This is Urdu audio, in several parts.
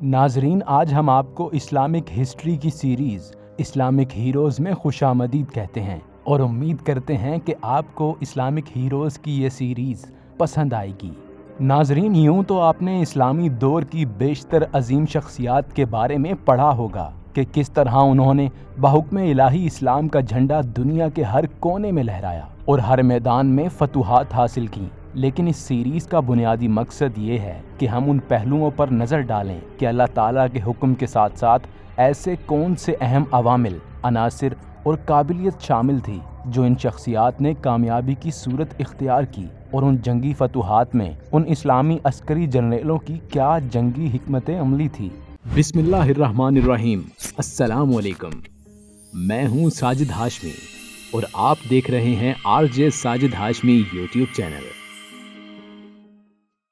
ناظرین، آج ہم آپ کو اسلامک ہسٹری کی سیریز اسلامک ہیروز میں خوش آمدید کہتے ہیں اور امید کرتے ہیں کہ آپ کو اسلامک ہیروز کی یہ سیریز پسند آئے گی۔ ناظرین، یوں تو آپ نے اسلامی دور کی بیشتر عظیم شخصیات کے بارے میں پڑھا ہوگا کہ کس طرح انہوں نے بحکم الہی اسلام کا جھنڈا دنیا کے ہر کونے میں لہرایا اور ہر میدان میں فتوحات حاصل کی، لیکن اس سیریز کا بنیادی مقصد یہ ہے کہ ہم ان پہلوؤں پر نظر ڈالیں کہ اللہ تعالیٰ کے حکم کے ساتھ ساتھ ایسے کون سے اہم عوامل، عناصر اور قابلیت شامل تھی جو ان شخصیات نے کامیابی کی صورت اختیار کی، اور ان جنگی فتوحات میں ان اسلامی عسکری جنرلوں کی کیا جنگی حکمت عملی تھی۔ بسم اللہ الرحمن الرحیم۔ السلام علیکم، میں ہوں ساجد ہاشمی اور آپ دیکھ رہے ہیں RJ Sajid Hashmi YouTube channel.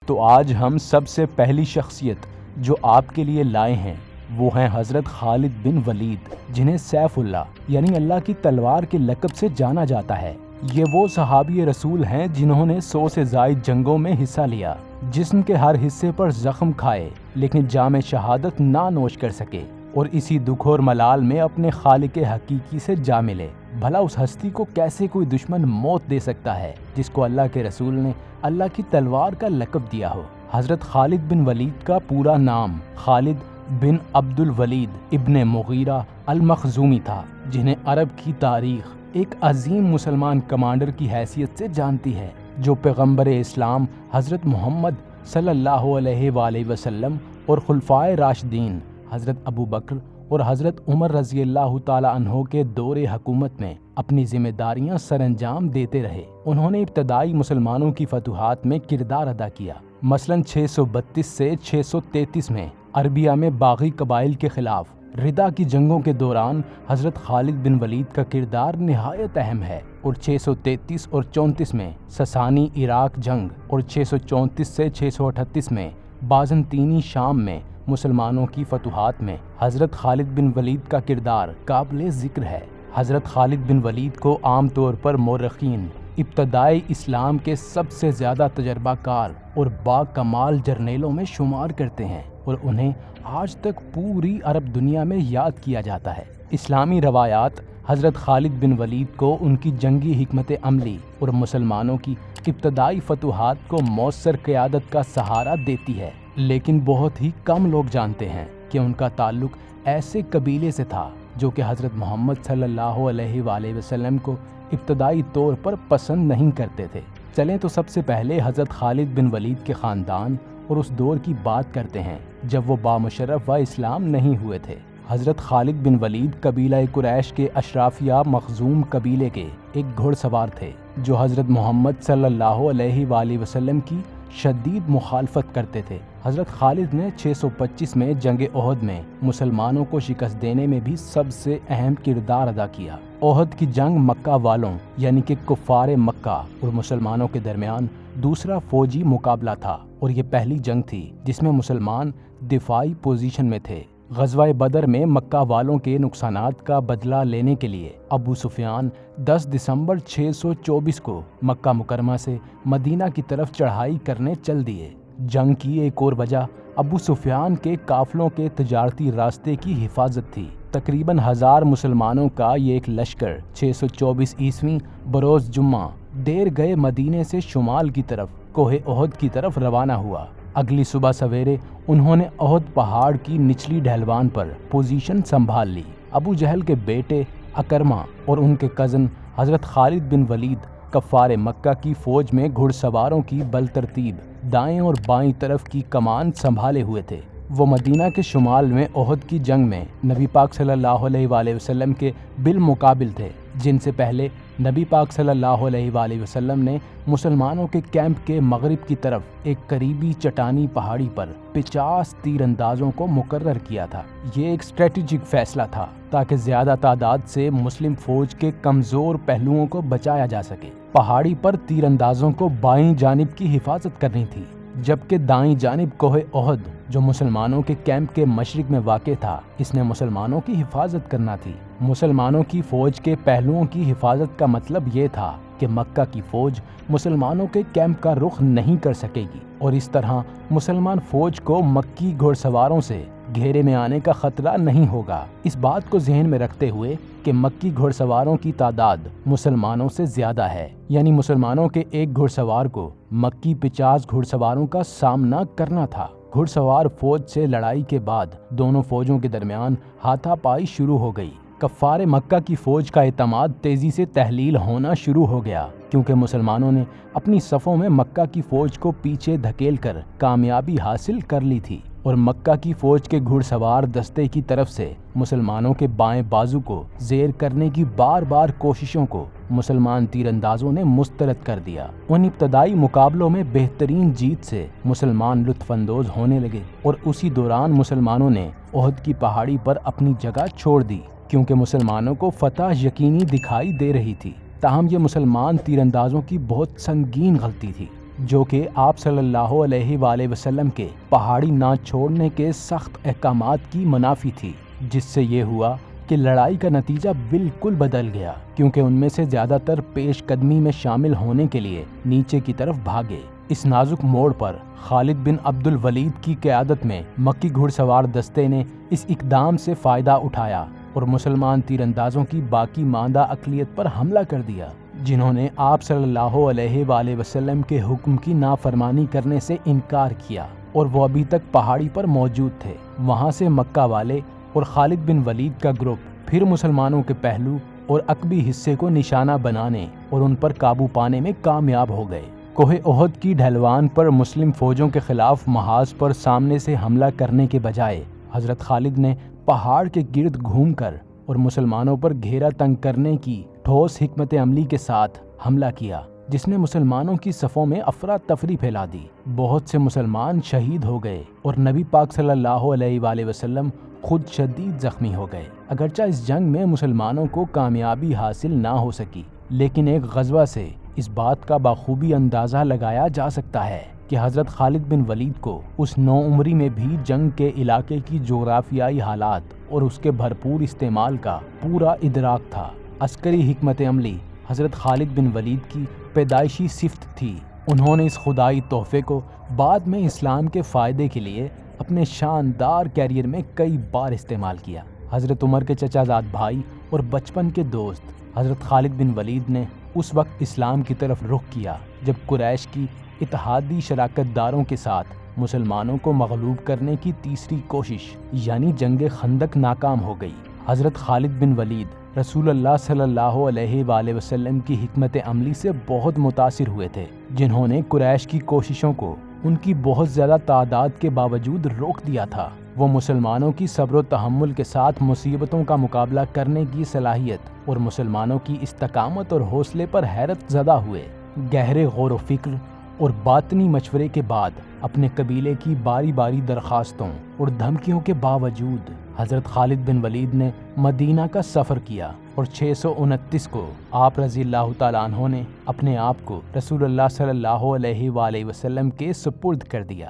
تو آج ہم سب سے پہلی شخصیت جو آپ کے لیے لائے ہیں وہ ہیں حضرت خالد بن ولید، جنہیں سیف اللہ یعنی اللہ کی تلوار کے لقب سے جانا جاتا ہے۔ یہ وہ صحابی رسول ہیں جنہوں نے 100 سے زائد جنگوں میں حصہ لیا، جسم کے ہر حصے پر زخم کھائے لیکن جام شہادت نہ نوش کر سکے، اور اسی دکھ اور ملال میں اپنے خالق حقیقی سے جا ملے۔ بھلا اس ہستی کو کیسے کوئی دشمن موت دے سکتا ہے جس کو اللہ کے رسول نے اللہ کی تلوار کا لقب دیا ہو؟ حضرت خالد بن ولید کا پورا نام خالد بن عبد الولید ابن مغیرہ المخزومی تھا، جنہیں عرب کی تاریخ ایک عظیم مسلمان کمانڈر کی حیثیت سے جانتی ہے، جو پیغمبر اسلام حضرت محمد صلی اللہ علیہ وآلہ وسلم اور خلفائے راشدین حضرت ابو بکر اور حضرت عمر رضی اللہ تعالی عنہ کے دور حکومت میں اپنی ذمہ داریاں سر انجام دیتے رہے۔ انہوں نے ابتدائی مسلمانوں کی فتوحات میں کردار ادا کیا، مثلاً 632 سے 633 میں عربیہ میں باغی قبائل کے خلاف ردا کی جنگوں کے دوران حضرت خالد بن ولید کا کردار نہایت اہم ہے، اور 633 اور 34 میں سسانی عراق جنگ اور 634 سے 638 میں بازنطینی شام میں مسلمانوں کی فتوحات میں حضرت خالد بن ولید کا کردار قابل ذکر ہے۔ حضرت خالد بن ولید کو عام طور پر مورخین ابتدائی اسلام کے سب سے زیادہ تجربہ کار اور با کمال جرنیلوں میں شمار کرتے ہیں، اور انہیں آج تک پوری عرب دنیا میں یاد کیا جاتا ہے۔ اسلامی روایات حضرت خالد بن ولید کو ان کی جنگی حکمت عملی اور مسلمانوں کی ابتدائی فتوحات کو مؤثر قیادت کا سہارا دیتی ہے، لیکن بہت ہی کم لوگ جانتے ہیں کہ ان کا تعلق ایسے قبیلے سے تھا جو کہ حضرت محمد صلی اللہ علیہ وآلہ وسلم کو ابتدائی طور پر پسند نہیں کرتے تھے۔ چلیں تو سب سے پہلے حضرت خالد بن ولید کے خاندان اور اس دور کی بات کرتے ہیں جب وہ بامشرف و اسلام نہیں ہوئے تھے۔ حضرت خالد بن ولید قبیلہ قریش کے اشرافیہ مخزوم قبیلے کے ایک گھڑ سوار تھے جو حضرت محمد صلی اللہ علیہ وآلہ وسلم کی شدید مخالفت کرتے تھے۔ حضرت خالد نے 625 میں جنگ احد میں مسلمانوں کو شکست دینے میں بھی سب سے اہم کردار ادا کیا۔ احد کی جنگ مکہ والوں یعنی کہ کفار مکہ اور مسلمانوں کے درمیان دوسرا فوجی مقابلہ تھا، اور یہ پہلی جنگ تھی جس میں مسلمان دفاعی پوزیشن میں تھے۔ غزوہ بدر میں مکہ والوں کے نقصانات کا بدلہ لینے کے لیے ابو سفیان 10 دسمبر 624 کو مکہ مکرمہ سے مدینہ کی طرف چڑھائی کرنے چل دیے۔ جنگ کی ایک اور وجہ ابو سفیان کے قافلوں کے تجارتی راستے کی حفاظت تھی۔ تقریباً 1000 مسلمانوں کا یہ ایک لشکر 624 عیسوی بروز جمعہ دیر گئے مدینے سے شمال کی طرف کوہ احد کی طرف روانہ ہوا۔ اگلی صبح سویرے انہوں نے احد پہاڑ کی نچلی ڈھلوان پر پوزیشن سنبھال لی۔ ابو جہل کے بیٹے اکرمہ اور ان کے کزن حضرت خالد بن ولید کفار مکہ کی فوج میں گھڑ سواروں کی بالترتیب دائیں اور بائیں طرف کی کمان سنبھالے ہوئے تھے۔ وہ مدینہ کے شمال میں احد کی جنگ میں نبی پاک صلی اللہ علیہ وآلہ وسلم کے بالمقابل تھے، جن سے پہلے نبی پاک صلی اللہ علیہ وآلہ وسلم نے مسلمانوں کے کیمپ کے مغرب کی طرف ایک قریبی چٹانی پہاڑی پر 50 تیر اندازوں کو مقرر کیا تھا۔ یہ ایک اسٹریٹجک فیصلہ تھا تاکہ زیادہ تعداد سے مسلم فوج کے کمزور پہلوؤں کو بچایا جا سکے۔ پہاڑی پر تیر اندازوں کو بائیں جانب کی حفاظت کرنی تھی، جبکہ دائیں جانب کوہ احد جو مسلمانوں کے کیمپ کے مشرق میں واقع تھا، اس نے مسلمانوں کی حفاظت کرنا تھی۔ مسلمانوں کی فوج کے پہلوؤں کی حفاظت کا مطلب یہ تھا کہ مکہ کی فوج مسلمانوں کے کیمپ کا رخ نہیں کر سکے گی، اور اس طرح مسلمان فوج کو مکی گھڑ سواروں سے گھیرے میں آنے کا خطرہ نہیں ہوگا۔ اس بات کو ذہن میں رکھتے ہوئے کہ مکی گھڑ سواروں کی تعداد مسلمانوں سے زیادہ ہے، یعنی مسلمانوں کے ایک گھڑ سوار کو مکی 50 گھڑ سواروں کا سامنا کرنا تھا۔ گھڑ سوار فوج سے لڑائی کے بعد دونوں فوجوں کے درمیان ہاتھا پائی شروع ہو گئی۔ کفار مکہ کی فوج کا اعتماد تیزی سے تحلیل ہونا شروع ہو گیا، کیونکہ مسلمانوں نے اپنی صفوں میں مکہ کی فوج کو پیچھے دھکیل کر کامیابی حاصل کر لی تھی، اور مکہ کی فوج کے گھڑ سوار دستے کی طرف سے مسلمانوں کے بائیں بازو کو زیر کرنے کی بار بار کوششوں کو مسلمان تیر اندازوں نے مسترد کر دیا۔ ان ابتدائی مقابلوں میں بہترین جیت سے مسلمان لطف اندوز ہونے لگے، اور اسی دوران مسلمانوں نے احد کی پہاڑی پر اپنی جگہ چھوڑ دی، کیونکہ مسلمانوں کو فتح یقینی دکھائی دے رہی تھی۔ تاہم یہ مسلمان تیر اندازوں کی بہت سنگین غلطی تھی، جو کہ آپ صلی اللہ علیہ وآلہ وسلم کے پہاڑی نہ چھوڑنے کے سخت احکامات کی منافی تھی، جس سے یہ ہوا کہ لڑائی کا نتیجہ بالکل بدل گیا، کیونکہ ان میں سے زیادہ تر پیش قدمی میں شامل ہونے کے لیے نیچے کی طرف بھاگے۔ اس نازک موڑ پر خالد بن عبد الولید کی قیادت میں مکی گھڑ سوار دستے نے اس اقدام سے فائدہ اٹھایا اور مسلمان تیر اندازوں کی باقی ماندہ اقلیت پر حملہ کر دیا، جنہوں نے آپ صلی اللہ علیہ وآلہ وسلم کے حکم کی نافرمانی کرنے سے انکار کیا، اور وہ ابھی تک پہاڑی پر موجود تھے۔ وہاں سے مکہ والے اور خالد بن ولید کا گروپ پھر مسلمانوں کے پہلو اور عقبی حصے کو نشانہ بنانے اور ان پر قابو پانے میں کامیاب ہو گئے۔ کوہ احد کی ڈھلوان پر مسلم فوجوں کے خلاف محاذ پر سامنے سے حملہ کرنے کے بجائے حضرت خالد نے پہاڑ کے گرد گھوم کر اور مسلمانوں پر گھیرا تنگ کرنے کی ٹھوس حکمت عملی کے ساتھ حملہ کیا، جس نے مسلمانوں کی صفوں میں افراتفری پھیلا دی۔ بہت سے مسلمان شہید ہو گئے اور نبی پاک صلی اللہ علیہ وآلہ وسلم خود شدید زخمی ہو گئے۔ اگرچہ اس جنگ میں مسلمانوں کو کامیابی حاصل نہ ہو سکی، لیکن ایک غزوہ سے اس بات کا بخوبی اندازہ لگایا جا سکتا ہے کہ حضرت خالد بن ولید کو اس نو عمری میں بھی جنگ کے علاقے کی جغرافیائی حالات اور اس کے بھرپور استعمال کا پورا ادراک تھا۔ عسکری حکمت عملی حضرت خالد بن ولید کی پیدائشی صفت تھی۔ انہوں نے اس خدائی تحفے کو بعد میں اسلام کے فائدے کے لیے اپنے شاندار کیریئر میں کئی بار استعمال کیا۔ حضرت عمر کے چچا زاد بھائی اور بچپن کے دوست حضرت خالد بن ولید نے اس وقت اسلام کی طرف رخ کیا جب قریش کی اتحادی شراکت داروں کے ساتھ مسلمانوں کو مغلوب کرنے کی تیسری کوشش یعنی جنگ خندق ناکام ہو گئی۔ حضرت خالد بن ولید رسول اللہ صلی اللہ علیہ وآلہ وسلم کی حکمت عملی سے بہت متاثر ہوئے تھے، جنہوں نے قریش کی کوششوں کو ان کی بہت زیادہ تعداد کے باوجود روک دیا تھا۔ وہ مسلمانوں کی صبر و تحمل کے ساتھ مصیبتوں کا مقابلہ کرنے کی صلاحیت اور مسلمانوں کی استقامت اور حوصلے پر حیرت زدہ ہوئے۔ گہرے غور و فکر اور باطنی مشورے کے بعد اپنے قبیلے کی باری باری درخواستوں اور دھمکیوں کے باوجود حضرت خالد بن ولید نے مدینہ کا سفر کیا اور 629 کو آپ رضی اللہ تعالیٰ عنہ نے اپنے آپ کو رسول اللہ صلی اللہ علیہ وآلہ وسلم کے سپرد کر دیا۔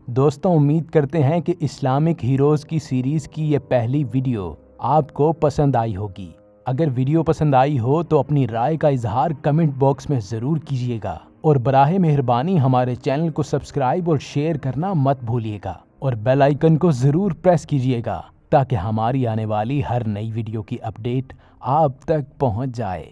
دوستوں، امید کرتے ہیں کہ اسلامک ہیروز کی سیریز کی یہ پہلی ویڈیو آپ کو پسند آئی ہوگی۔ اگر ویڈیو پسند آئی ہو تو اپنی رائے کا اظہار کمنٹ باکس میں ضرور کیجیے گا، اور براہ مہربانی ہمارے چینل کو سبسکرائب اور شیئر کرنا مت بھولیے گا، اور بیل آئیکن کو ضرور پریس کیجیے گا تاکہ ہماری آنے والی ہر نئی ویڈیو کی اپڈیٹ آپ تک پہنچ جائے۔